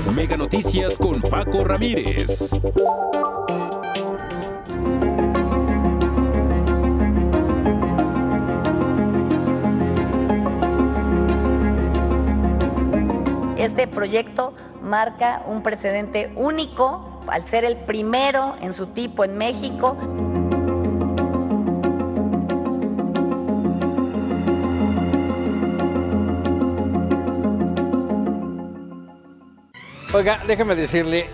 Mega Noticias con Paco Ramírez. Este proyecto marca un precedente único al ser el primero en su tipo en México. Oiga, déjeme decirle,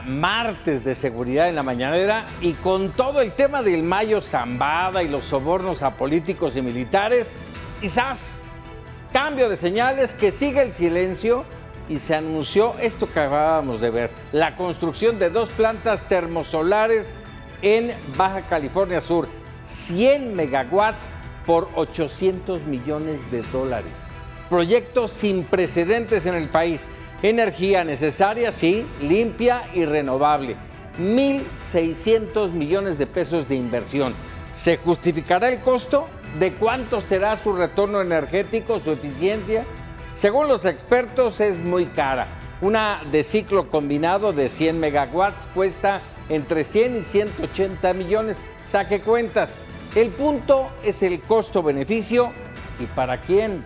martes de seguridad en la mañanera y con todo el tema del Mayo Zambada y los sobornos a políticos y militares, quizás cambio de señales, que sigue el silencio y se anunció esto que acabábamos de ver, la construcción de 2 plantas termosolares en Baja California Sur, 100 megawatts por $800 millones. Proyecto sin precedentes en el país. Energía necesaria, sí, limpia y renovable. 1,600 millones de pesos de inversión. ¿Se justificará el costo? ¿De cuánto será su retorno energético, su eficiencia? Según los expertos, es muy cara. Una de ciclo combinado de 100 megawatts cuesta entre 100 y 180 millones. Saque cuentas. El punto es el costo-beneficio. ¿Y para quién?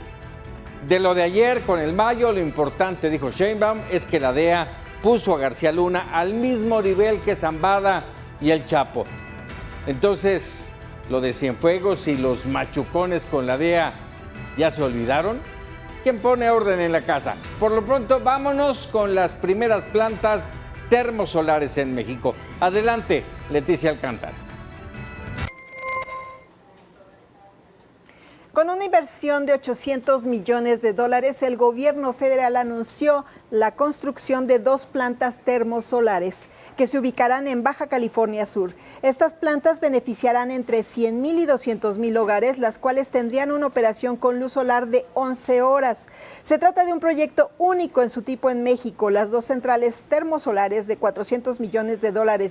De lo de ayer con el Mayo, lo importante, dijo Sheinbaum, es que la DEA puso a García Luna al mismo nivel que Zambada y el Chapo. Entonces, lo de Cienfuegos y los machucones con la DEA, ¿ya se olvidaron? ¿Quién pone orden en la casa? Por lo pronto, vámonos con las primeras plantas termosolares en México. Adelante, Leticia Alcántara. Con una inversión de $800 millones, el gobierno federal anunció la construcción de 2 plantas termosolares que se ubicarán en Baja California Sur. Estas plantas beneficiarán entre 100,000 y 200,000 hogares, las cuales tendrían una operación con luz solar de 11 horas. Se trata de un proyecto único en su tipo en México. Las 2 centrales termosolares de $400 millones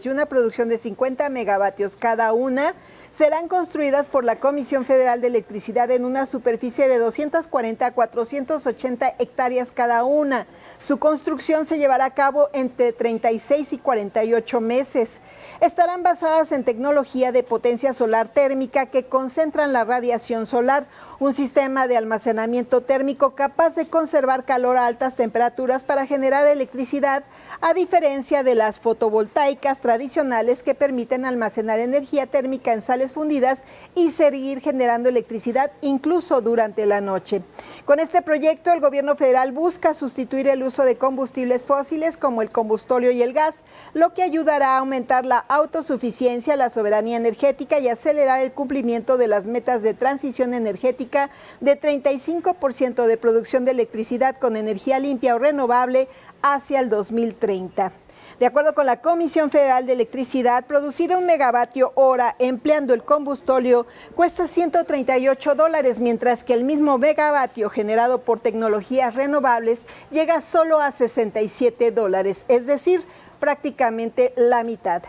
y una producción de 50 megavatios cada una serán construidas por la Comisión Federal de Electricidad en una superficie de 240 a 480 hectáreas cada una. Su construcción se llevará a cabo entre 36 y 48 meses. Estarán basadas en tecnología de potencia solar térmica que concentran la radiación solar, un sistema de almacenamiento térmico capaz de conservar calor a altas temperaturas para generar electricidad, a diferencia de las fotovoltaicas tradicionales que permiten almacenar energía térmica en sales fundidas y seguir generando electricidad incluso durante la noche. Con este proyecto, el gobierno federal busca sustituir el uso de combustibles fósiles como el combustóleo y el gas, lo que ayudará a aumentar la autosuficiencia, la soberanía energética y acelerar el cumplimiento de las metas de transición energética de 35% de producción de electricidad con energía limpia o renovable hacia el 2030. De acuerdo con la Comisión Federal de Electricidad, producir 1 megavatio hora empleando el combustóleo cuesta $138, mientras que el mismo megavatio generado por tecnologías renovables llega solo a $67, es decir, prácticamente la mitad.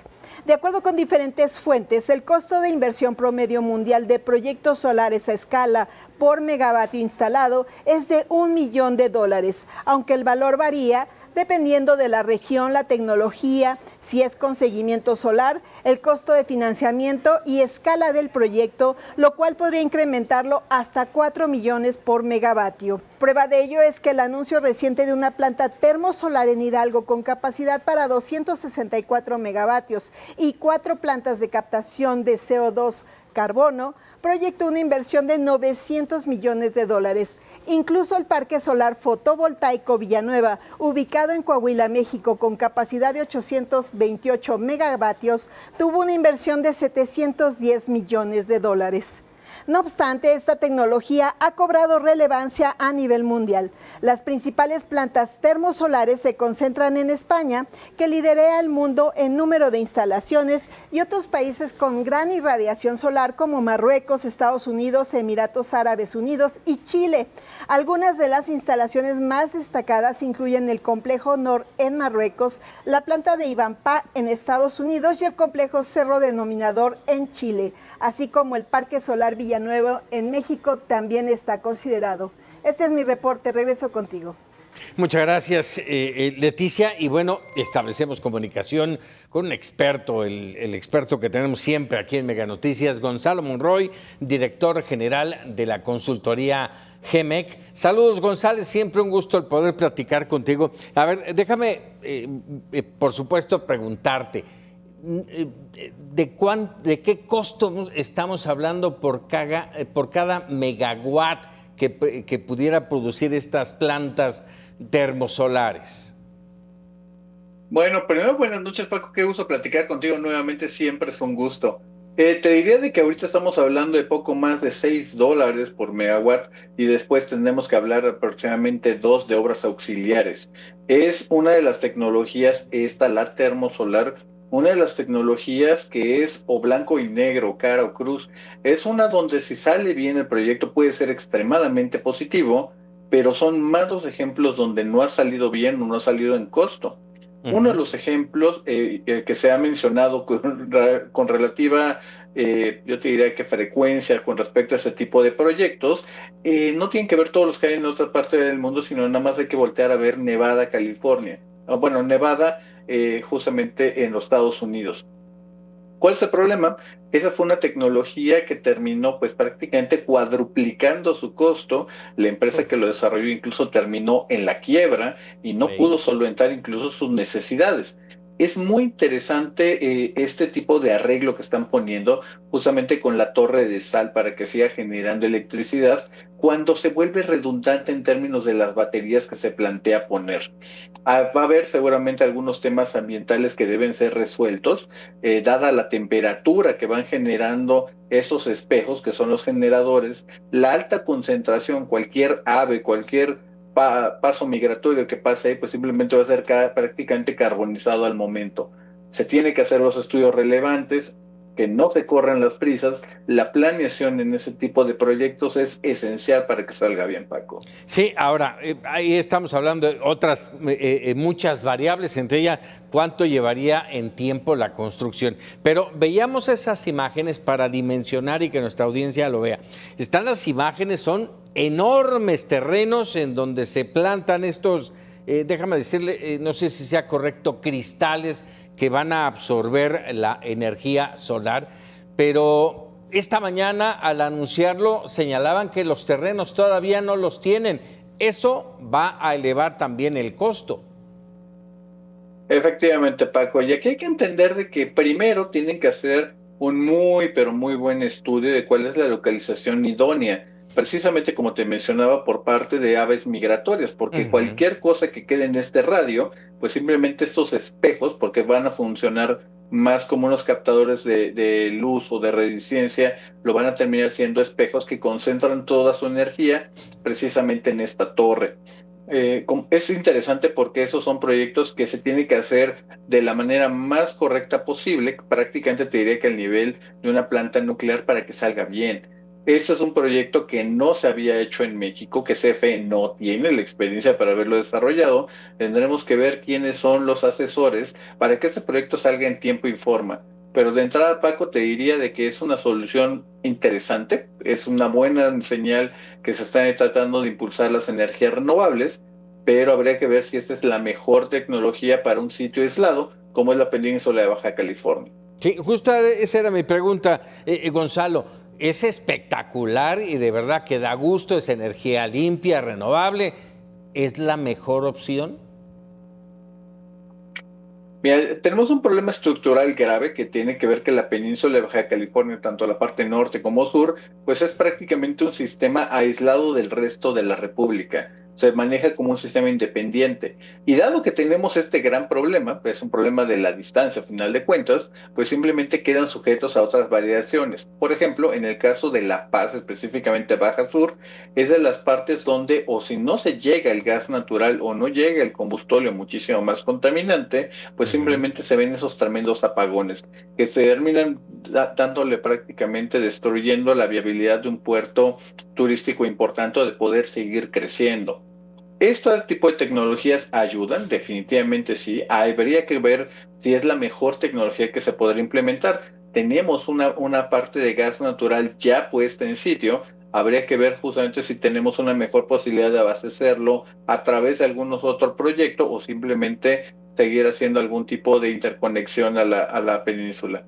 De acuerdo con diferentes fuentes, el costo de inversión promedio mundial de proyectos solares a escala por megavatio instalado es de $1 millón, aunque el valor varía dependiendo de la región, la tecnología, si es con seguimiento solar, el costo de financiamiento y escala del proyecto, lo cual podría incrementarlo hasta 4 millones por megavatio. Prueba de ello es que el anuncio reciente de una planta termosolar en Hidalgo con capacidad para 264 megavatios y 4 plantas de captación de CO2 carbono, proyectó una inversión de $900 millones. Incluso el parque solar fotovoltaico Villanueva, ubicado en Coahuila, México, con capacidad de 828 megavatios, tuvo una inversión de $710 millones. No obstante, esta tecnología ha cobrado relevancia a nivel mundial. Las principales plantas termosolares se concentran en España, que lidera el mundo en número de instalaciones, y otros países con gran irradiación solar como Marruecos, Estados Unidos, Emiratos Árabes Unidos y Chile. Algunas de las instalaciones más destacadas incluyen el complejo Nor en Marruecos, la planta de Ibampá en Estados Unidos y el complejo Cerro Denominador en Chile, así como el parque solar Villanueva en México también está considerado. Este es mi reporte, regreso contigo. Muchas gracias, Leticia. Y bueno, establecemos comunicación con un experto, el experto que tenemos siempre aquí en Mega Noticias, Gonzalo Monroy, director general de la consultoría GEMEC. Saludos, Gonzalo, siempre un gusto el poder platicar contigo. A ver, déjame, por supuesto, preguntarte, ¿de qué costo estamos hablando por cada megawatt que pudiera producir estas plantas termosolares? Bueno, primero, buenas noches, Paco. Qué gusto platicar contigo nuevamente, siempre es un gusto. Te diría de que ahorita estamos hablando de poco más de $6 por megawatt y después tendremos que hablar aproximadamente 2 de obras auxiliares. Es una de las tecnologías, la termosolar, una de las tecnologías que es o blanco y negro, cara o cruz. Es una donde si sale bien el proyecto puede ser extremadamente positivo, pero son más los ejemplos donde no ha salido bien o no ha salido en costo. Uno de los ejemplos que se ha mencionado con relativa, yo te diría que frecuencia con respecto a ese tipo de proyectos, no tienen que ver todos los que hay en otra parte del mundo, sino nada más hay que voltear a ver Nevada, California. Bueno, Nevada justamente en los Estados Unidos. ¿Cuál es el problema? Esa fue una tecnología que terminó pues prácticamente cuadruplicando su costo. La empresa que lo desarrolló incluso terminó en la quiebra y no pudo solventar incluso sus necesidades. Es muy interesante este tipo de arreglo que están poniendo justamente con la torre de sal para que siga generando electricidad cuando se vuelve redundante en términos de las baterías que se plantea poner. Va a haber seguramente algunos temas ambientales que deben ser resueltos, dada la temperatura que van generando esos espejos, que son los generadores, la alta concentración, cualquier ave, cualquier paso migratorio que pase ahí, pues simplemente va a ser prácticamente carbonizado al momento. Se tiene que hacer los estudios relevantes, que no se corran las prisas. La planeación en ese tipo de proyectos es esencial para que salga bien, Paco. Sí, ahora, ahí estamos hablando de otras muchas variables, entre ellas cuánto llevaría en tiempo la construcción. Pero veíamos esas imágenes para dimensionar y que nuestra audiencia lo vea. Están las imágenes, son enormes terrenos en donde se plantan estos, déjame decirle, no sé si sea correcto, cristales que van a absorber la energía solar, pero esta mañana al anunciarlo señalaban que los terrenos todavía no los tienen. Eso va a elevar también el costo. Efectivamente, Paco, y aquí hay que entender de que primero tienen que hacer un muy, pero muy buen estudio de cuál es la localización idónea, precisamente como te mencionaba, por parte de aves migratorias, porque cualquier cosa que quede en este radio, pues simplemente estos espejos, porque van a funcionar más como unos captadores de luz o de radiestencia, lo van a terminar siendo espejos que concentran toda su energía precisamente en esta torre. Es interesante porque esos son proyectos que se tienen que hacer de la manera más correcta posible, prácticamente te diría que al nivel de una planta nuclear para que salga bien. Este es un proyecto que no se había hecho en México, que CFE no tiene la experiencia para haberlo desarrollado. Tendremos que ver quiénes son los asesores para que este proyecto salga en tiempo y forma. Pero de entrada, Paco, te diría de que es una solución interesante, es una buena señal que se están tratando de impulsar las energías renovables, pero habría que ver si esta es la mejor tecnología para un sitio aislado, como es la península de Baja California. Sí, justo esa era mi pregunta, Gonzalo. Es espectacular y de verdad que da gusto, es energía limpia, renovable. ¿Es la mejor opción? Mira, tenemos un problema estructural grave que tiene que ver que la península de Baja California, tanto la parte norte como sur, pues es prácticamente un sistema aislado del resto de la República. Se maneja como un sistema independiente. Y dado que tenemos este gran problema, pues es un problema de la distancia, a final de cuentas, pues simplemente quedan sujetos a otras variaciones. Por ejemplo, en el caso de La Paz, específicamente Baja Sur, es de las partes donde o si no se llega el gas natural o no llega el combustible muchísimo más contaminante, pues simplemente se ven esos tremendos apagones que se terminan dándole prácticamente destruyendo la viabilidad de un puerto turístico importante de poder seguir creciendo. Este tipo de tecnologías ayudan, definitivamente sí. Habría que ver si es la mejor tecnología que se podrá implementar. Tenemos una parte de gas natural ya puesta en sitio. habría que ver justamente si tenemos una mejor posibilidad de abastecerlo a través de algunos otros proyectos o simplemente seguir haciendo algún tipo de interconexión a la península.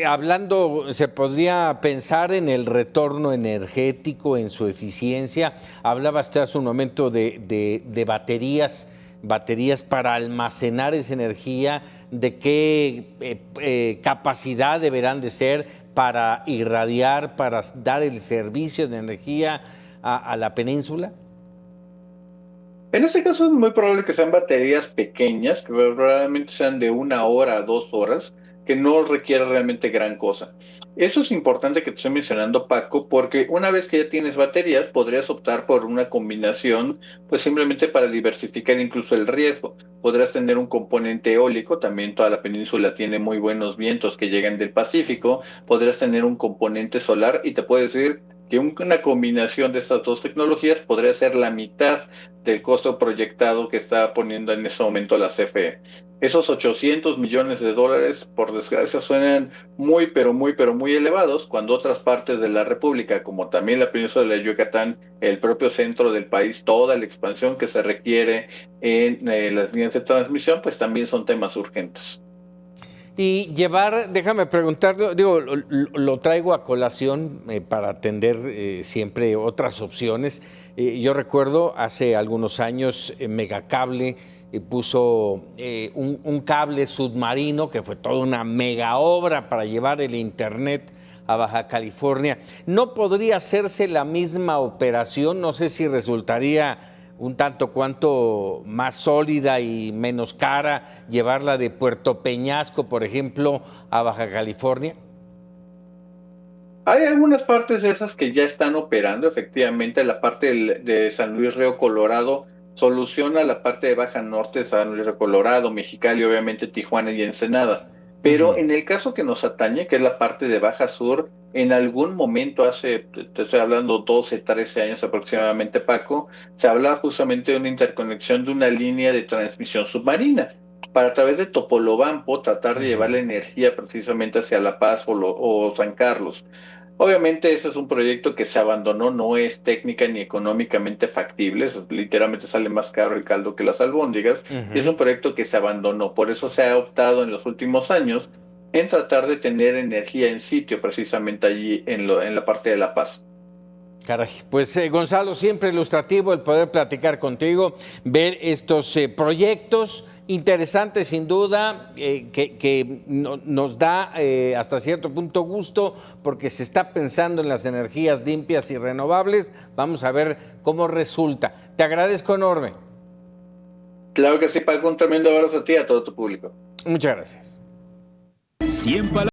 Hablando, se podría pensar en el retorno energético, en su eficiencia. Hablaba usted hace un momento de baterías para almacenar esa energía, de qué capacidad deberán de ser para irradiar, para dar el servicio de energía a la península. En este caso es muy probable que sean baterías pequeñas, que probablemente sean de 1 hora a 2 horas, que no requiere realmente gran cosa. Eso es importante que te estoy mencionando, Paco, porque una vez que ya tienes baterías, podrías optar por una combinación, pues simplemente para diversificar incluso el riesgo. Podrás tener un componente eólico, también toda la península tiene muy buenos vientos que llegan del Pacífico, podrás tener un componente solar y te puedo decir que una combinación de estas dos tecnologías podría ser la mitad del costo proyectado que está poniendo en ese momento la CFE. Esos 800 millones de dólares, por desgracia, suenan muy, pero muy elevados, cuando otras partes de la República, como también la península de Yucatán, el propio centro del país, toda la expansión que se requiere en las líneas de transmisión, pues también son temas urgentes. Y déjame preguntarlo, digo, lo traigo a colación para atender siempre otras opciones. Yo recuerdo hace algunos años Megacable puso un cable submarino que fue toda una mega obra para llevar el internet a Baja California. ¿No podría hacerse la misma operación? No sé si resultaría un tanto cuanto más sólida y menos cara llevarla de Puerto Peñasco, por ejemplo, a Baja California. Hay algunas partes de esas que ya están operando, efectivamente. La parte de San Luis Río Colorado soluciona la parte de Baja Norte, San Luis Río Colorado, Mexicali, obviamente Tijuana y Ensenada. Pero en el caso que nos atañe, que es la parte de Baja Sur, en algún momento te estoy hablando 12, 13 años aproximadamente, Paco, se hablaba justamente de una interconexión de una línea de transmisión submarina para a través de Topolobampo tratar de llevar la energía precisamente hacia La Paz o San Carlos. Obviamente ese es un proyecto que se abandonó, no es técnica ni económicamente factible, literalmente sale más caro el caldo que las albóndigas, y es un proyecto que se abandonó, por eso se ha optado en los últimos años en tratar de tener energía en sitio precisamente allí en la parte de La Paz. Caray, pues Gonzalo, siempre ilustrativo el poder platicar contigo, ver estos proyectos interesantes sin duda, que nos da hasta cierto punto gusto porque se está pensando en las energías limpias y renovables. Vamos a ver cómo resulta. Te agradezco enorme. Claro que sí, Paco, un tremendo abrazo a ti y a todo tu público. Muchas gracias. 100 palabras.